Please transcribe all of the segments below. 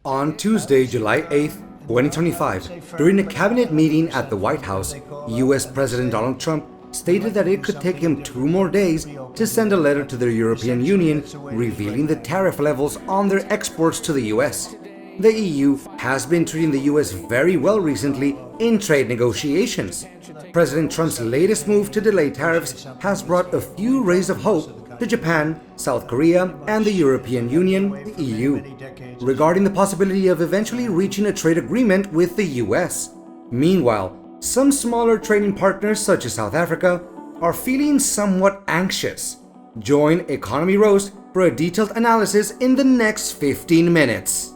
On Tuesday, July 8, 2025, during a cabinet meeting at the White House, U.S. President Donald Trump stated that it could take him 2 more days to send a letter to the European Union revealing the tariff levels on their exports to the U.S. The EU has been treating the U.S. very well recently in trade negotiations. President Trump's latest move to delay tariffs has brought a few rays of hope to Japan, South Korea, and the European Union, the EU, regarding the possibility of eventually reaching a trade agreement with the US. Meanwhile, some smaller trading partners such as South Africa are feeling somewhat anxious. Join Economy Roast for a detailed analysis in the next 15 minutes.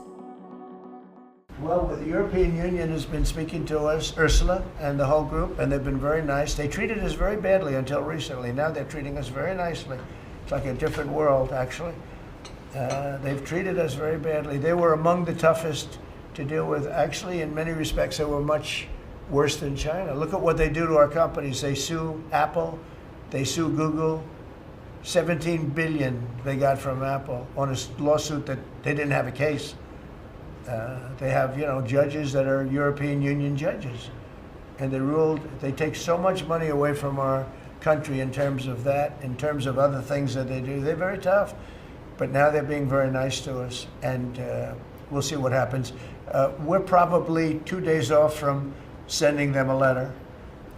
Well, the European Union has been speaking to us, Ursula and the whole group, and they've been very nice. They treated us very badly until recently. Now they're treating us very nicely. It's like a different world, actually. They've treated us very badly. They were among the toughest to deal with. Actually, in many respects, they were much worse than China. Look at what they do to our companies. They sue Apple, they sue Google. 17 billion they got from Apple on a lawsuit that they didn't have a case. They have, judges that are European Union judges. And they take so much money away from our country in terms of that, in terms of other things that they do. They're very tough. But now they're being very nice to us, and we'll see what happens. We're probably 2 days off from sending them a letter.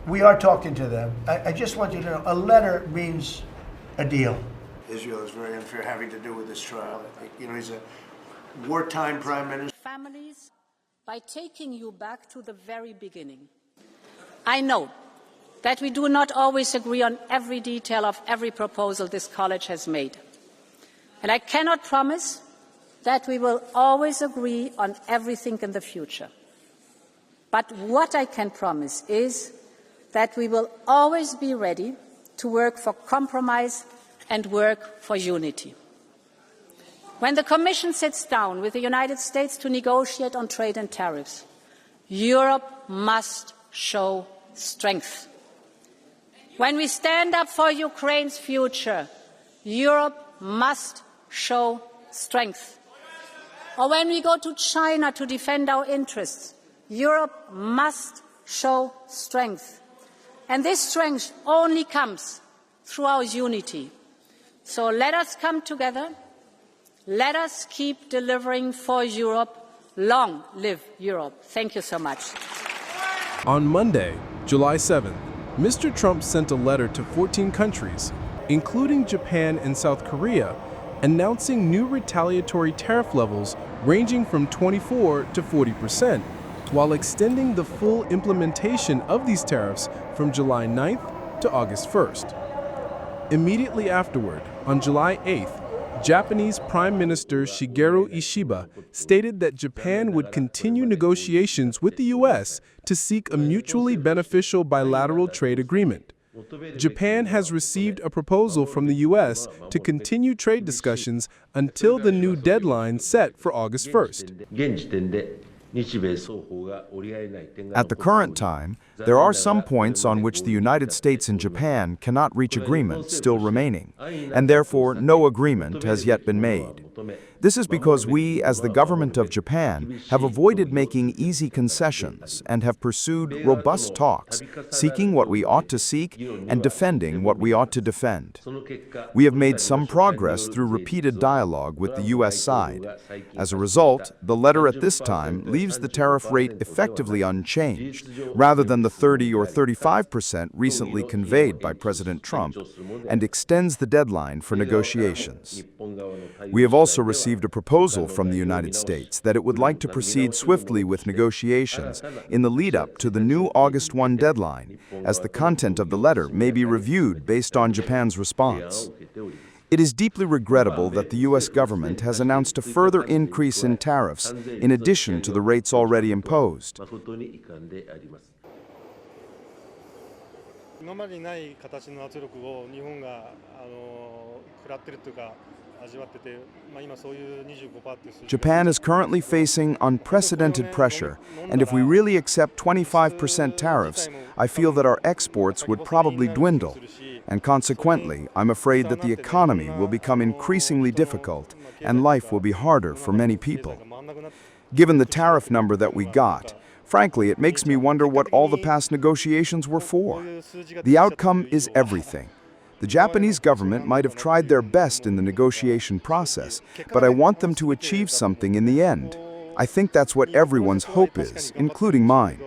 We are talking to them. I just want you to know, a letter means a deal. Israel is very unfair having to do with this trial. He's a wartime prime minister. Families, by taking you back to the very beginning. I know that we do not always agree on every detail of every proposal this college has made. And I cannot promise that we will always agree on everything in the future. But what I can promise is that we will always be ready to work for compromise and work for unity. When the Commission sits down with the United States to negotiate on trade and tariffs, Europe must show strength. When we stand up for Ukraine's future, Europe must show strength. Or when we go to China to defend our interests, Europe must show strength. And this strength only comes through our unity. So let us come together. Let us keep delivering for Europe. Long live Europe. Thank you so much. On Monday, July 7th, Mr. Trump sent a letter to 14 countries, including Japan and South Korea, announcing new retaliatory tariff levels ranging from 24% to 40%, while extending the full implementation of these tariffs from July 9th to August 1st. Immediately afterward, on July 8th, Japanese Prime Minister Shigeru Ishiba stated that Japan would continue negotiations with the U.S. to seek a mutually beneficial bilateral trade agreement. Japan has received a proposal from the U.S. to continue trade discussions until the new deadline set for August 1st. At the current time, there are some points on which the United States and Japan cannot reach agreement still remaining, and therefore no agreement has yet been made. This is because we, as the government of Japan, have avoided making easy concessions and have pursued robust talks, seeking what we ought to seek and defending what we ought to defend. We have made some progress through repeated dialogue with the U.S. side. As a result, the letter at this time leaves the tariff rate effectively unchanged, rather than the 30 or 35% recently conveyed by President Trump, and extends the deadline for negotiations. We have also received a proposal from the United States that it would like to proceed swiftly with negotiations in the lead-up to the new August 1 deadline, as the content of the letter may be reviewed based on Japan's response. It is deeply regrettable that the U.S. government has announced a further increase in tariffs in addition to the rates already imposed. Japan is currently facing unprecedented pressure, and if we really accept 25% tariffs, I feel that our exports would probably dwindle, and consequently, I'm afraid that the economy will become increasingly difficult and life will be harder for many people. Given the tariff number that we got, frankly, it makes me wonder what all the past negotiations were for. The outcome is everything. The Japanese government might have tried their best in the negotiation process, but I want them to achieve something in the end. I think that's what everyone's hope is, including mine.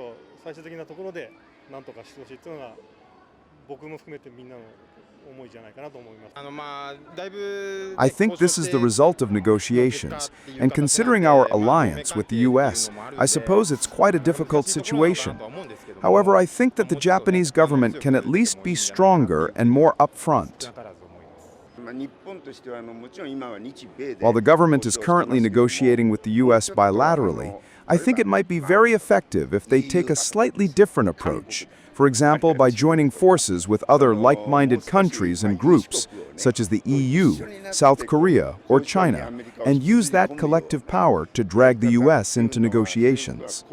I think this is the result of negotiations, and considering our alliance with the US, I suppose it's quite a difficult situation. However, I think that the Japanese government can at least be stronger and more upfront. While the government is currently negotiating with the US bilaterally, I think it might be very effective if they take a slightly different approach. For example, by joining forces with other like-minded countries and groups, such as the EU, South Korea, or China, and use that collective power to drag the US into negotiations.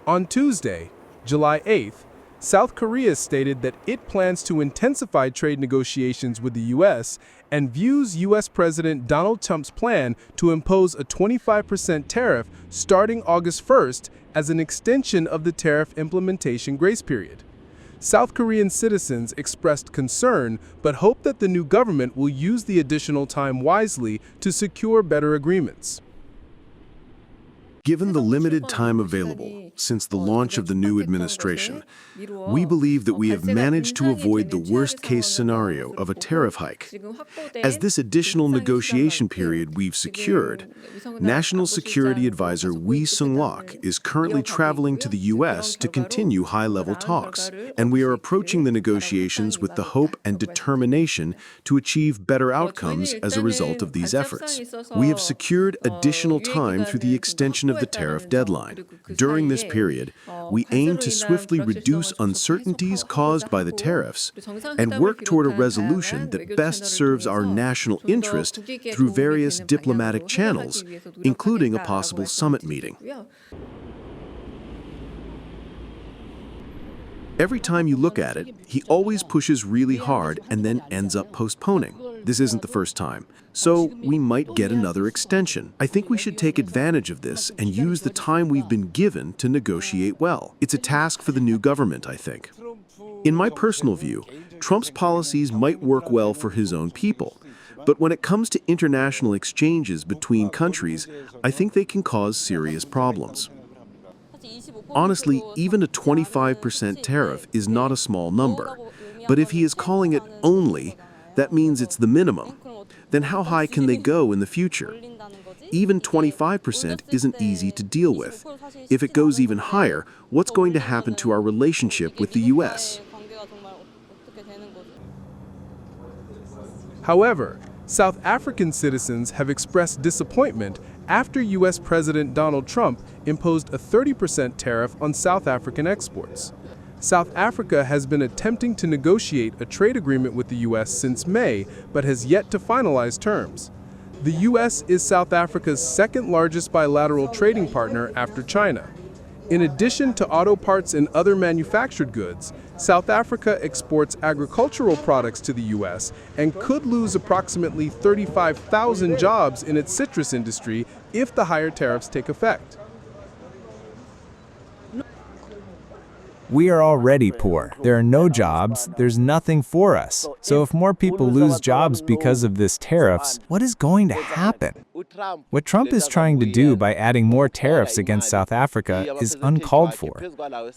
On Tuesday, July 8th, South Korea stated that it plans to intensify trade negotiations with the U.S. and views U.S. President Donald Trump's plan to impose a 25% tariff starting August 1st as an extension of the tariff implementation grace period. South Korean citizens expressed concern but hope that the new government will use the additional time wisely to secure better agreements. Given the limited time available since the launch of the new administration, we believe that we have managed to avoid the worst-case scenario of a tariff hike. As this additional negotiation period we've secured, National Security Advisor Wee Sung-lak is currently traveling to the U.S. to continue high-level talks, and we are approaching the negotiations with the hope and determination to achieve better outcomes as a result of these efforts. We have secured additional time through the extension of the tariff deadline. During this period, we aim to swiftly reduce uncertainties caused by the tariffs and work toward a resolution that best serves our national interest through various diplomatic channels, including a possible summit meeting. Every time you look at it, he always pushes really hard and then ends up postponing. This isn't the first time, so we might get another extension. I think we should take advantage of this and use the time we've been given to negotiate well. It's a task for the new government, I think. In my personal view, Trump's policies might work well for his own people, but when it comes to international exchanges between countries, I think they can cause serious problems. Honestly, even a 25% tariff is not a small number, but if he is calling it only, that means it's the minimum. Then how high can they go in the future? Even 25% isn't easy to deal with. If it goes even higher, what's going to happen to our relationship with the US? However, South African citizens have expressed disappointment after U.S. President Donald Trump imposed a 30% tariff on South African exports. South Africa has been attempting to negotiate a trade agreement with the U.S. since May, but has yet to finalize terms. The U.S. is South Africa's second largest bilateral trading partner after China. In addition to auto parts and other manufactured goods, South Africa exports agricultural products to the U.S. and could lose approximately 35,000 jobs in its citrus industry if the higher tariffs take effect. We are already poor. There are no jobs. There's nothing for us. So if more people lose jobs because of this tariffs, what is going to happen? What Trump is trying to do by adding more tariffs against South Africa is uncalled for.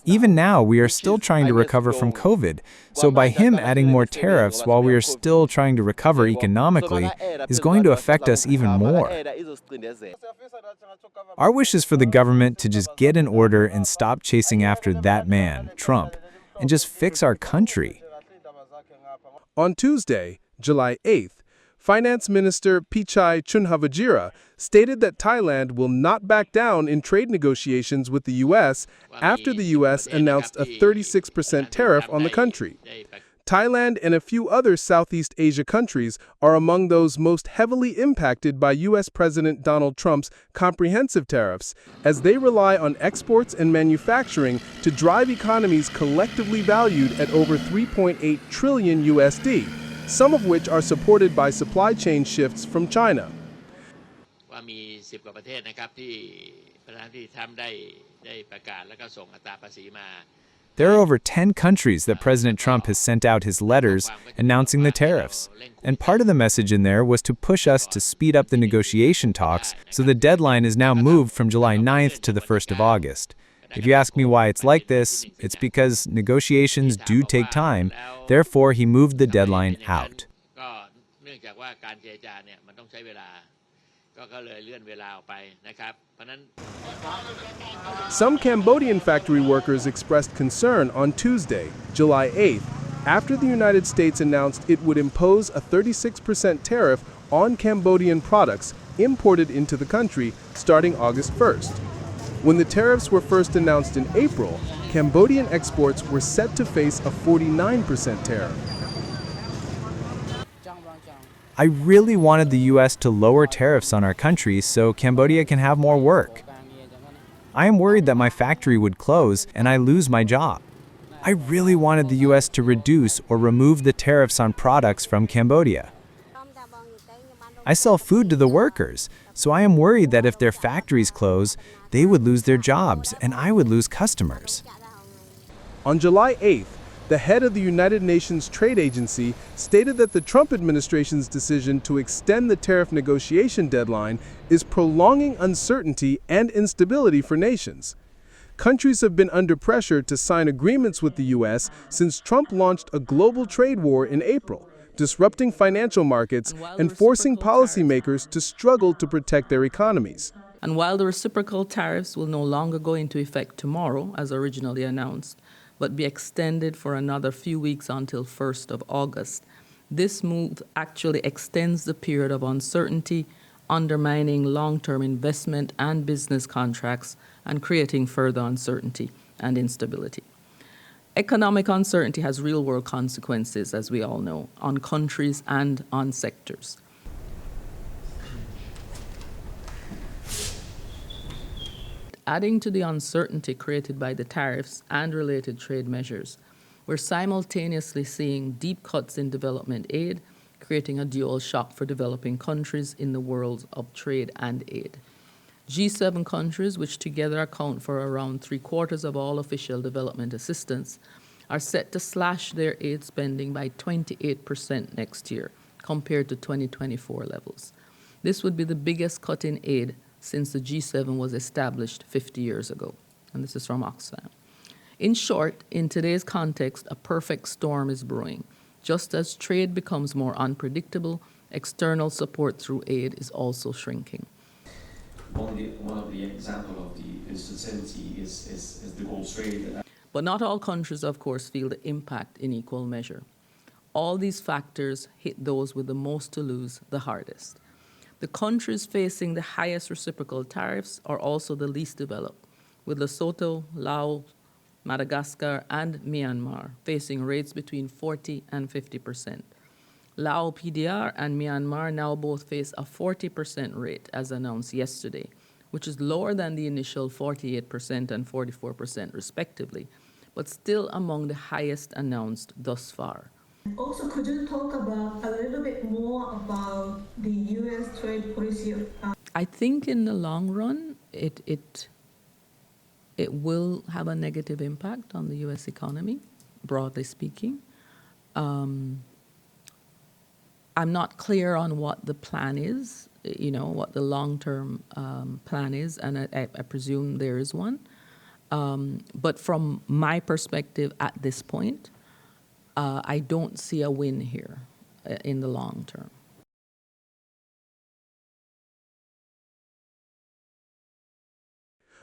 Even now, we are still trying to recover from COVID. So by him adding more tariffs while we are still trying to recover economically is going to affect us even more. Our wish is for the government to just get in order and stop chasing after that man, Trump, and just fix our country. On Tuesday, July 8th, Finance Minister Pichai Chunhavajira stated that Thailand will not back down in trade negotiations with the U.S. after the U.S. announced a 36% tariff on the country. Thailand and a few other Southeast Asia countries are among those most heavily impacted by U.S. President Donald Trump's comprehensive tariffs, as they rely on exports and manufacturing to drive economies collectively valued at over $3.8 trillion USD, some of which are supported by supply chain shifts from China. ก็มี10 กว่าประเทศนะครับที่ประธานาธิบดีทรัมป์ได้ประกาศแล้วก็ส่งอัตราภาษีมา There are over 10 countries that President Trump has sent out his letters announcing the tariffs, and part of the message in there was to push us to speed up the negotiation talks, so the deadline is now moved from July 9th to the 1st of August. If you ask me why it's like this, it's because negotiations do take time, therefore he moved the deadline out. ก็เนื่องจากว่าการเจรจาเนี่ยมันต้องใช้เวลาก็เลยเลื่อนเวลาออกไปนะครับเพราะนั้น Some Cambodian factory workers expressed concern on Tuesday, July 8th, after the United States announced it would impose a 36% tariff on Cambodian products imported into the country starting August 1st. When the tariffs were first announced in April, Cambodian exports were set to face a 49% tariff. I really wanted the US to lower tariffs on our country so Cambodia can have more work. I am worried that my factory would close and I lose my job. I really wanted the US to reduce or remove the tariffs on products from Cambodia. I sell food to the workers, so I am worried that if their factories close, they would lose their jobs and I would lose customers. On July 8th, the head of the United Nations Trade Agency stated that the Trump administration's decision to extend the tariff negotiation deadline is prolonging uncertainty and instability for nations. Countries have been under pressure to sign agreements with the U.S. since Trump launched a global trade war in April, disrupting financial markets and forcing policymakers to struggle to protect their economies. And while the reciprocal tariffs will no longer go into effect tomorrow, as originally announced, but be extended for another few weeks until 1st of August, this move actually extends the period of uncertainty, undermining long-term investment and business contracts and creating further uncertainty and instability. Economic uncertainty has real-world consequences, as we all know, on countries and on sectors. Adding to the uncertainty created by the tariffs and related trade measures, we're simultaneously seeing deep cuts in development aid, creating a dual shock for developing countries in the world of trade and aid. G7 countries, which together account for around 3/4 of all official development assistance, are set to slash their aid spending by 28% next year, compared to 2024 levels. This would be the biggest cut in aid since the G7 was established 50 years ago. And this is from Oxfam. In short, in today's context, a perfect storm is brewing. Just as trade becomes more unpredictable, external support through aid is also shrinking. One of the examples of the instability is the gold trade. But not all countries, of course, feel the impact in equal measure. All these factors hit those with the most to lose the hardest. The countries facing the highest reciprocal tariffs are also the least developed, with Lesotho, Laos, Madagascar, and Myanmar facing rates between 40 and 50%. Laos PDR and Myanmar now both face a 40% rate, as announced yesterday, which is lower than the initial 48% and 44% respectively, but still among the highest announced thus far. Also, could you talk about a little bit more about the U.S. trade policy? I think in the long run, it will have a negative impact on the U.S. economy, broadly speaking. I'm not clear on what the plan is, what the long-term plan is, and I presume there is one. But from my perspective at this point, I don't see a win here in the long term.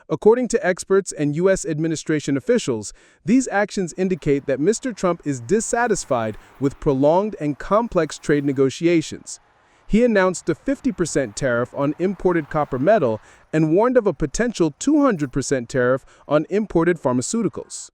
According to experts and U.S. administration officials, these actions indicate that Mr. Trump is dissatisfied with prolonged and complex trade negotiations. He announced a 50% tariff on imported copper metal and warned of a potential 200% tariff on imported pharmaceuticals.